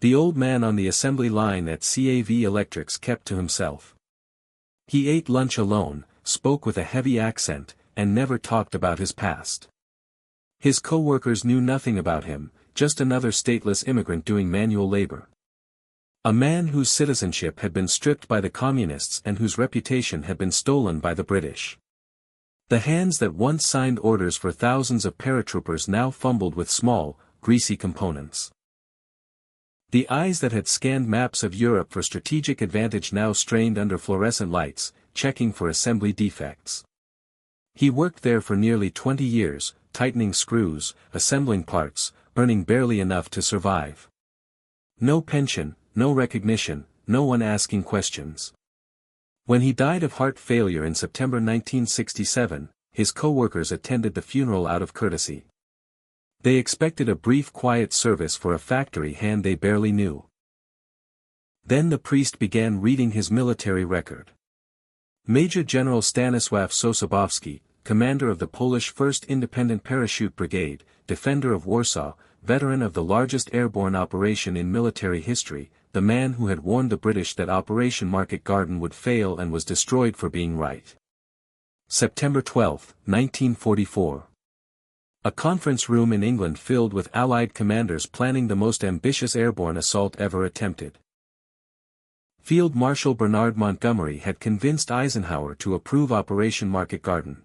The old man on the assembly line at CAV Electrics kept to himself. He ate lunch alone, spoke with a heavy accent, and never talked about his past. His co-workers knew nothing about him, just another stateless immigrant doing manual labor. A man whose citizenship had been stripped by the communists and whose reputation had been stolen by the British. The hands that once signed orders for thousands of paratroopers now fumbled with small, greasy components. The eyes that had scanned maps of Europe for strategic advantage now strained under fluorescent lights, checking for assembly defects. He worked there for nearly 20 years, tightening screws, assembling parts, earning barely enough to survive. No pension, no recognition, no one asking questions. When he died of heart failure in September 1967, his co-workers attended the funeral out of courtesy. They expected a brief quiet service for a factory hand they barely knew. Then the priest began reading his military record. Major General Stanisław Sosabowski, commander of the Polish 1st Independent Parachute Brigade, defender of Warsaw, veteran of the largest airborne operation in military history, the man who had warned the British that Operation Market Garden would fail and was destroyed for being right. September 12, 1944. A conference room in England filled with Allied commanders planning the most ambitious airborne assault ever attempted. Field Marshal Bernard Montgomery had convinced Eisenhower to approve Operation Market Garden.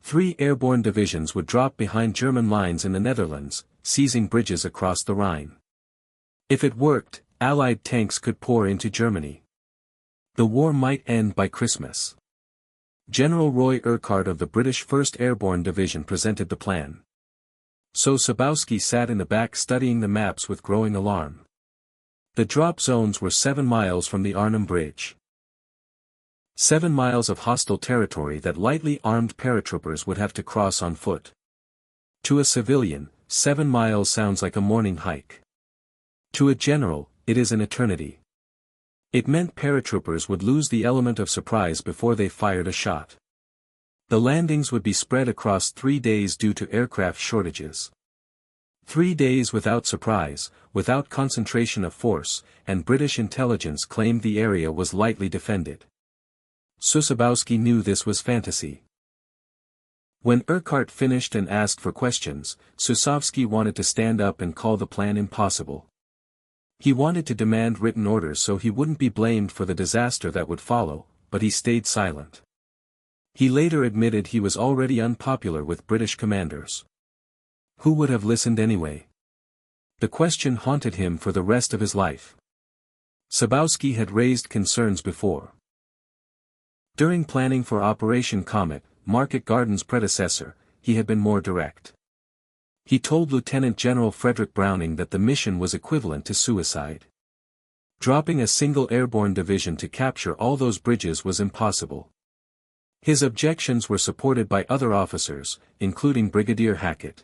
3 airborne divisions would drop behind German lines in the Netherlands, seizing bridges across the Rhine. If it worked, Allied tanks could pour into Germany. The war might end by Christmas. General Roy Urquhart of the British 1st Airborne Division presented the plan. Sosabowski sat in the back studying the maps with growing alarm. The drop zones were 7 miles from the Arnhem Bridge. 7 miles of hostile territory that lightly armed paratroopers would have to cross on foot. To a civilian, 7 miles sounds like a morning hike. To a general, it is an eternity. It meant paratroopers would lose the element of surprise before they fired a shot. The landings would be spread across 3 days due to aircraft shortages. 3 days without surprise, without concentration of force, and British intelligence claimed the area was lightly defended. Sosabowski knew this was fantasy. When Urquhart finished and asked for questions, Sosabowski wanted to stand up and call the plan impossible. He wanted to demand written orders so he wouldn't be blamed for the disaster that would follow, but he stayed silent. He later admitted he was already unpopular with British commanders. Who would have listened anyway? The question haunted him for the rest of his life. Sosabowski had raised concerns before. During planning for Operation Comet, Market Garden's predecessor, he had been more direct. He told Lieutenant General Frederick Browning that the mission was equivalent to suicide. Dropping a single airborne division to capture all those bridges was impossible. His objections were supported by other officers, including Brigadier Hackett.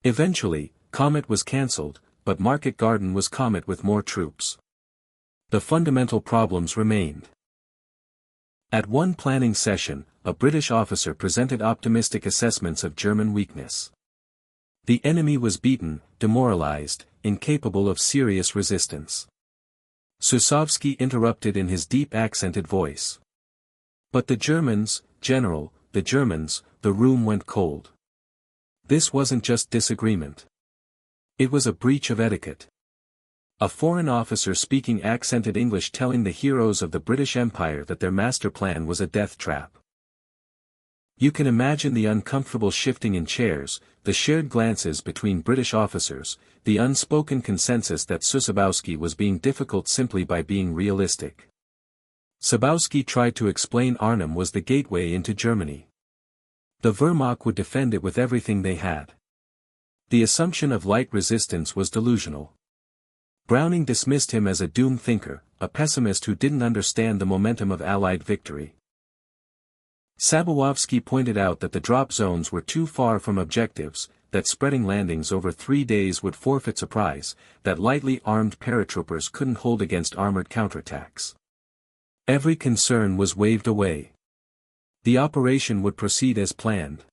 Eventually, Comet was cancelled, but Market Garden was Comet with more troops. The fundamental problems remained. At one planning session, a British officer presented optimistic assessments of German weakness. The enemy was beaten, demoralized, incapable of serious resistance. Sosabowski interrupted in his deep accented voice. But the Germans, General, the Germans, the room went cold. This wasn't just disagreement. It was a breach of etiquette. A foreign officer speaking accented English telling the heroes of the British Empire that their master plan was a death trap. You can imagine the uncomfortable shifting in chairs, the shared glances between British officers, the unspoken consensus that Sosabowski was being difficult simply by being realistic. Sosabowski tried to explain Arnhem was the gateway into Germany. The Wehrmacht would defend it with everything they had. The assumption of light resistance was delusional. Browning dismissed him as a doom thinker, a pessimist who didn't understand the momentum of Allied victory. Sosabowski pointed out that the drop zones were too far from objectives, that spreading landings over 3 days would forfeit surprise, that lightly armed paratroopers couldn't hold against armored counterattacks. Every concern was waved away. The operation would proceed as planned.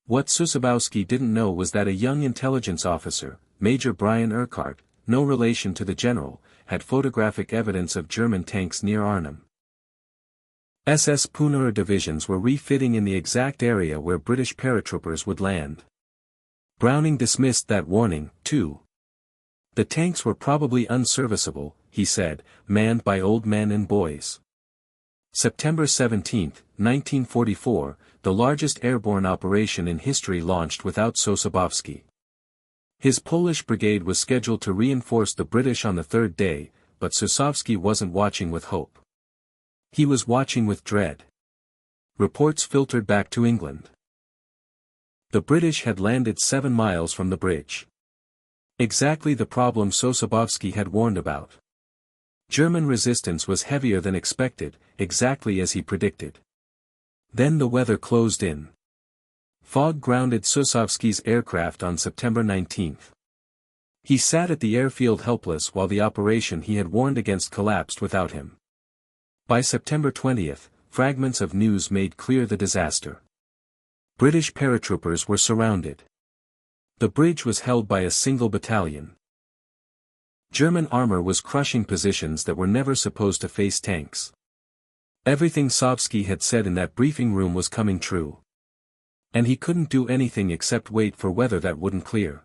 What Sosabowski didn't know was that a young intelligence officer, Major Brian Urquhart, no relation to the general, had photographic evidence of German tanks near Arnhem. SS Punara divisions were refitting in the exact area where British paratroopers would land. Browning dismissed that warning, too. The tanks were probably unserviceable, he said, manned by old men and boys. September 17, 1944, the largest airborne operation in history launched without Sosabowski. His Polish brigade was scheduled to reinforce the British on the third day, but Sosabowski wasn't watching with hope. He was watching with dread. Reports filtered back to England. The British had landed 7 miles from the bridge. Exactly the problem Sosabowski had warned about. German resistance was heavier than expected, exactly as he predicted. Then the weather closed in. Fog grounded Sosabowski's aircraft on September 19. He sat at the airfield helpless while the operation he had warned against collapsed without him. By September 20, fragments of news made clear the disaster. British paratroopers were surrounded. The bridge was held by a single battalion. German armor was crushing positions that were never supposed to face tanks. Everything Sosabowski had said in that briefing room was coming true. And he couldn't do anything except wait for weather that wouldn't clear.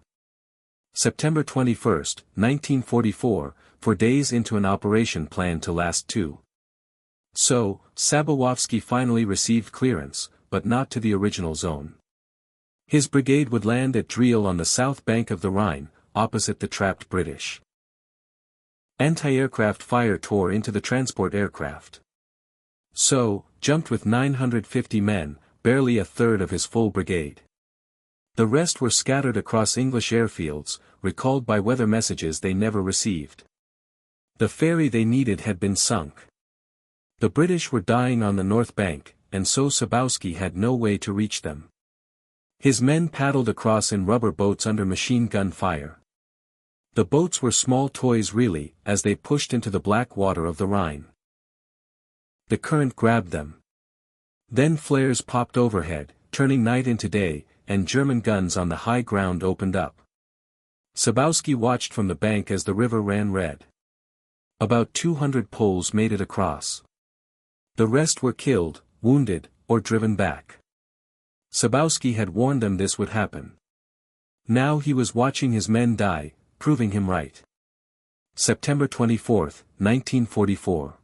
September 21, 1944, 4 days into an operation planned to last 2. So, Sosabowski finally received clearance, but not to the original zone. His brigade would land at Driel on the south bank of the Rhine, opposite the trapped British. Anti-aircraft fire tore into the transport aircraft. So, jumped with 950 men, barely a third of his full brigade. The rest were scattered across English airfields, recalled by weather messages they never received. The ferry they needed had been sunk. The British were dying on the north bank, and so Sosabowski had no way to reach them. His men paddled across in rubber boats under machine gun fire. The boats were small toys really, as they pushed into the black water of the Rhine. The current grabbed them. Then flares popped overhead, turning night into day, and German guns on the high ground opened up. Sosabowski watched from the bank as the river ran red. About 200 Poles made it across. The rest were killed, wounded, or driven back. Sosabowski had warned them this would happen. Now he was watching his men die, proving him right. September 24, 1944.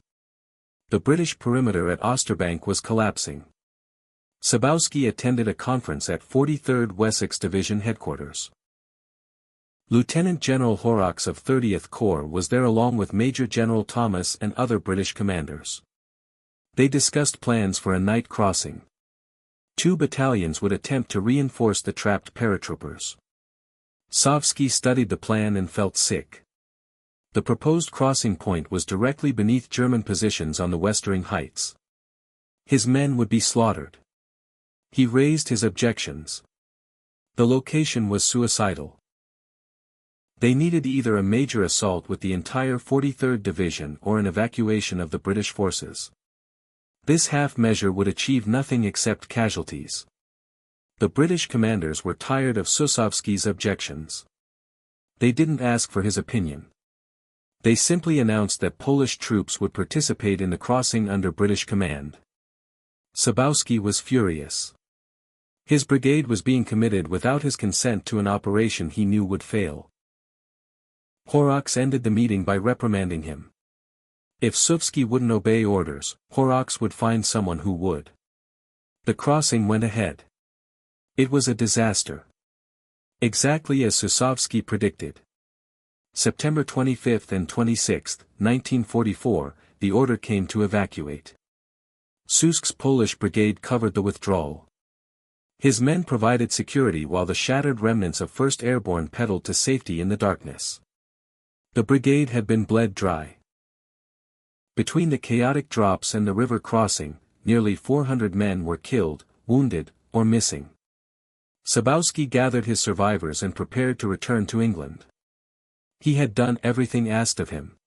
The British perimeter at Osterbank was collapsing. Sosabowski attended a conference at 43rd Wessex Division headquarters. Lieutenant General Horrocks of 30th Corps was there along with Major General Thomas and other British commanders. They discussed plans for a night crossing. 2 battalions would attempt to reinforce the trapped paratroopers. Sosabowski studied the plan and felt sick. The proposed crossing point was directly beneath German positions on the Westering Heights. His men would be slaughtered. He raised his objections. The location was suicidal. They needed either a major assault with the entire 43rd Division or an evacuation of the British forces. This half measure would achieve nothing except casualties. The British commanders were tired of Sosabowski's objections. They didn't ask for his opinion. They simply announced that Polish troops would participate in the crossing under British command. Sosabowski was furious. His brigade was being committed without his consent to an operation he knew would fail. Horrocks ended the meeting by reprimanding him. If Sosabowski wouldn't obey orders, Horrocks would find someone who would. The crossing went ahead. It was a disaster. Exactly as Sosabowski predicted. September 25 and 26, 1944, the order came to evacuate. Susk's Polish brigade covered the withdrawal. His men provided security while the shattered remnants of 1st Airborne pedaled to safety in the darkness. The brigade had been bled dry. Between the chaotic drops and the river crossing, nearly 400 men were killed, wounded, or missing. Sosabowski gathered his survivors and prepared to return to England. He had done everything asked of him.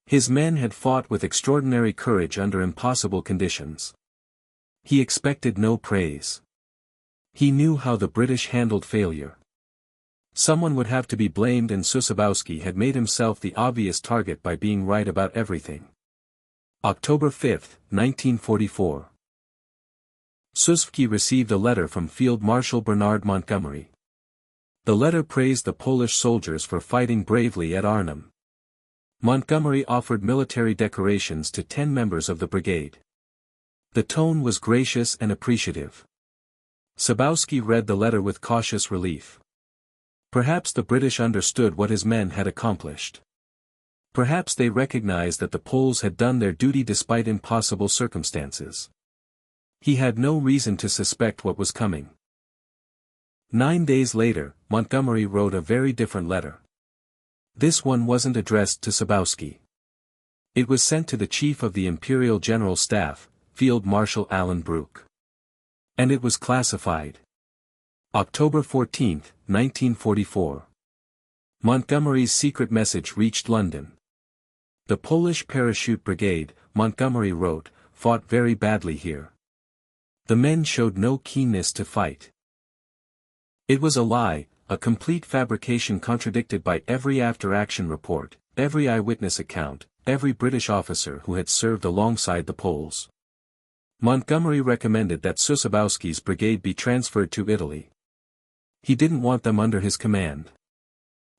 His men had fought with extraordinary courage under impossible conditions. He expected no praise. He knew how the British handled failure. Someone would have to be blamed, and Sosabowski had made himself the obvious target by being right about everything. October 5, 1944. Sosabowski received a letter from Field Marshal Bernard Montgomery. The letter praised the Polish soldiers for fighting bravely at Arnhem. Montgomery offered military decorations to 10 members of the brigade. The tone was gracious and appreciative. Sosabowski read the letter with cautious relief. Perhaps the British understood what his men had accomplished. Perhaps they recognized that the Poles had done their duty despite impossible circumstances. He had no reason to suspect what was coming. 9 days later, Montgomery wrote a very different letter. This one wasn't addressed to Sosabowski. It was sent to the Chief of the Imperial General Staff, Field Marshal Alan Brooke. And it was classified. October 14, 1944. Montgomery's secret message reached London. The Polish Parachute Brigade, Montgomery wrote, fought very badly here. The men showed no keenness to fight. It was a lie, a complete fabrication contradicted by every after-action report, every eyewitness account, every British officer who had served alongside the Poles. Montgomery recommended that Sosabowski's brigade be transferred to Italy. He didn't want them under his command.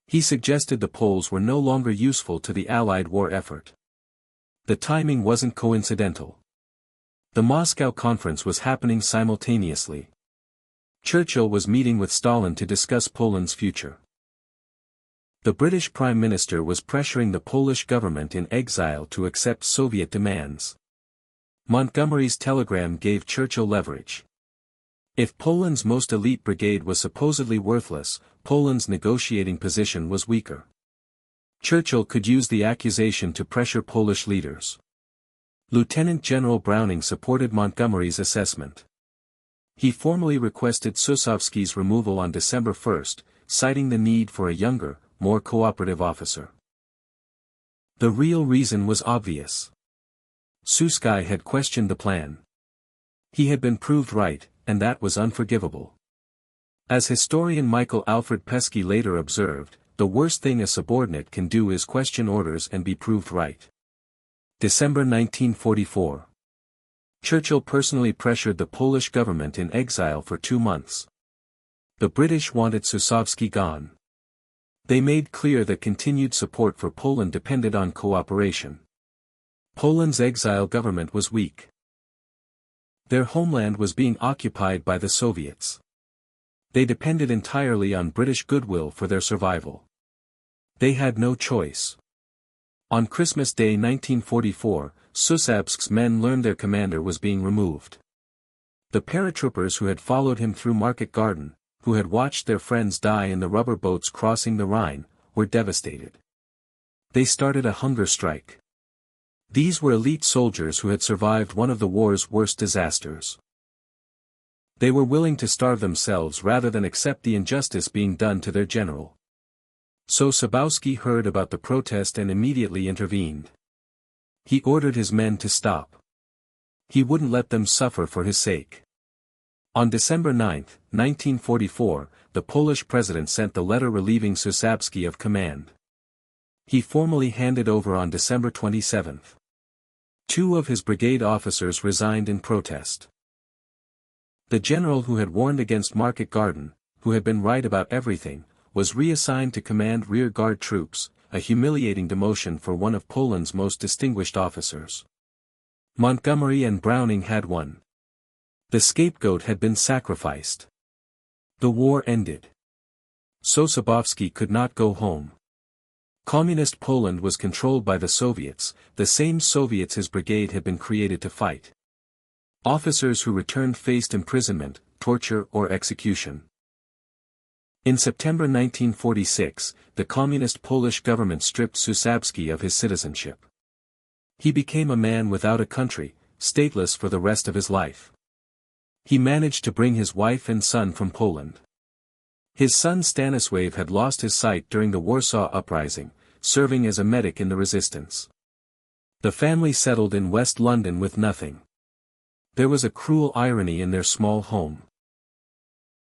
He suggested the Poles were no longer useful to the Allied war effort. The timing wasn't coincidental. The Moscow Conference was happening simultaneously. Churchill was meeting with Stalin to discuss Poland's future. The British Prime Minister was pressuring the Polish government in exile to accept Soviet demands. Montgomery's telegram gave Churchill leverage. If Poland's most elite brigade was supposedly worthless, Poland's negotiating position was weaker. Churchill could use the accusation to pressure Polish leaders. Lieutenant General Browning supported Montgomery's assessment. He formally requested Sosabowski's removal on December 1, citing the need for a younger, more cooperative officer. The real reason was obvious. Sosabowski had questioned the plan. He had been proved right, and that was unforgivable. As historian Michael Alfred Pesky later observed, the worst thing a subordinate can do is question orders and be proved right. December 1944. Churchill personally pressured the Polish government in exile for 2 months. The British wanted Sosabowski gone. They made clear that continued support for Poland depended on cooperation. Poland's exile government was weak. Their homeland was being occupied by the Soviets. They depended entirely on British goodwill for their survival. They had no choice. On Christmas Day 1944, Sosabowski's men learned their commander was being removed. The paratroopers who had followed him through Market Garden, who had watched their friends die in the rubber boats crossing the Rhine, were devastated. They started a hunger strike. These were elite soldiers who had survived one of the war's worst disasters. They were willing to starve themselves rather than accept the injustice being done to their general. So Sosabowski heard about the protest and immediately intervened. He ordered his men to stop. He wouldn't let them suffer for his sake. On December 9, 1944, the Polish president sent the letter relieving Sosabowski of command. He formally handed over on December 27. 2 of his brigade officers resigned in protest. The general who had warned against Market Garden, who had been right about everything, was reassigned to command rear-guard troops, a humiliating demotion for one of Poland's most distinguished officers. Montgomery and Browning had won. The scapegoat had been sacrificed. The war ended. Sosabowski could not go home. Communist Poland was controlled by the Soviets, the same Soviets his brigade had been created to fight. Officers who returned faced imprisonment, torture or execution. In September 1946, the communist Polish government stripped Sosabowski of his citizenship. He became a man without a country, stateless for the rest of his life. He managed to bring his wife and son from Poland. His son Stanisław had lost his sight during the Warsaw Uprising, serving as a medic in the resistance. The family settled in West London with nothing. There was a cruel irony in their small home.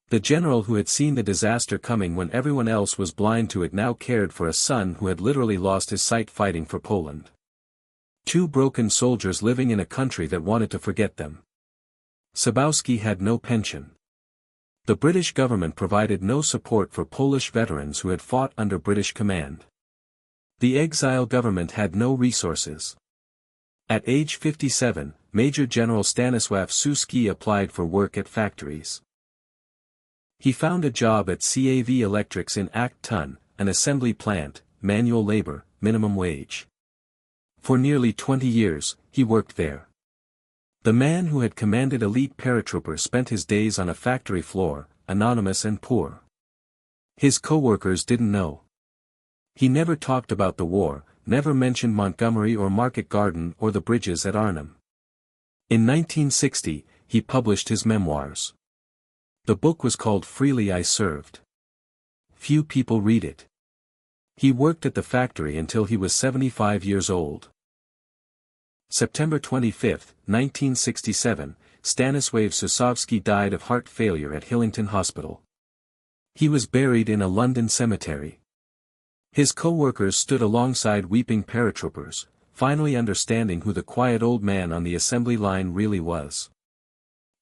The general who had seen the disaster coming when everyone else was blind to it now cared for a son who had literally lost his sight fighting for Poland. Two broken soldiers living in a country that wanted to forget them. Sosabowski had no pension. The British government provided no support for Polish veterans who had fought under British command. The exile government had no resources. At age 57, Major General Stanisław Sosabowski applied for work at factories. He found a job at CAV Electrics in Acton, an assembly plant, manual labor, minimum wage. For nearly 20 years, he worked there. The man who had commanded elite paratroopers spent his days on a factory floor, anonymous and poor. His co-workers didn't know. He never talked about the war, never mentioned Montgomery or Market Garden or the bridges at Arnhem. In 1960, he published his memoirs. The book was called Freely I Served. Few people read it. He worked at the factory until he was 75 years old. September 25, 1967, Stanisław Sosabowski died of heart failure at Hillington Hospital. He was buried in a London cemetery. His co-workers stood alongside weeping paratroopers, finally understanding who the quiet old man on the assembly line really was.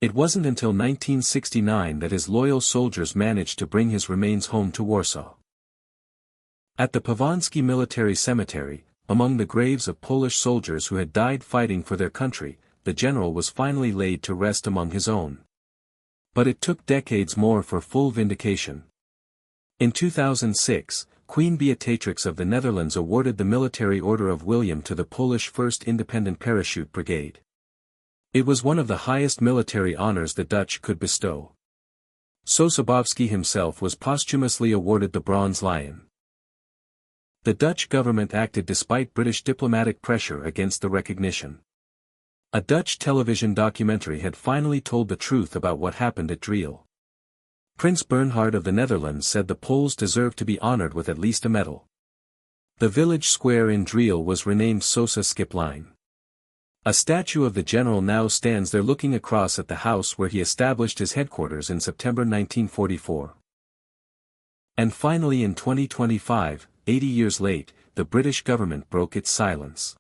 It wasn't until 1969 that his loyal soldiers managed to bring his remains home to Warsaw. At the Powązki Military Cemetery, among the graves of Polish soldiers who had died fighting for their country, the general was finally laid to rest among his own. But it took decades more for full vindication. In 2006, Queen Beatrix of the Netherlands awarded the Military Order of William to the Polish 1st Independent Parachute Brigade. It was one of the highest military honors the Dutch could bestow. Sosabowski himself was posthumously awarded the Bronze Lion. The Dutch government acted despite British diplomatic pressure against the recognition. A Dutch television documentary had finally told the truth about what happened at Driel. Prince Bernhard of the Netherlands said the Poles deserved to be honored with at least a medal. The village square in Driel was renamed Sosa Skipline. A statue of the general now stands there looking across at the house where he established his headquarters in September 1944. And finally in 2025, 80 years late, the British government broke its silence.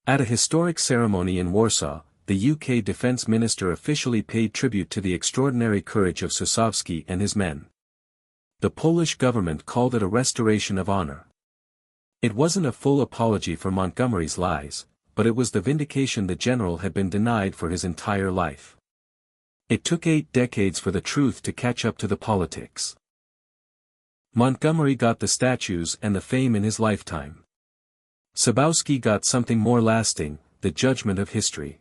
At a historic ceremony in Warsaw, the UK Defence Minister officially paid tribute to the extraordinary courage of Sosabowski and his men. The Polish government called it a restoration of honor. It wasn't a full apology for Montgomery's lies, but it was the vindication the general had been denied for his entire life. It took 8 decades for the truth to catch up to the politics. Montgomery got the statues and the fame in his lifetime. Sosabowski got something more lasting, the judgment of history.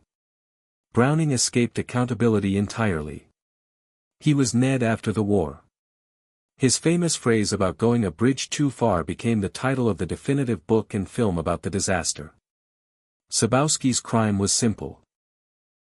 Browning escaped accountability entirely. He was Ned after the war. His famous phrase about going a bridge too far became the title of the definitive book and film about the disaster. Sosabowski's crime was simple.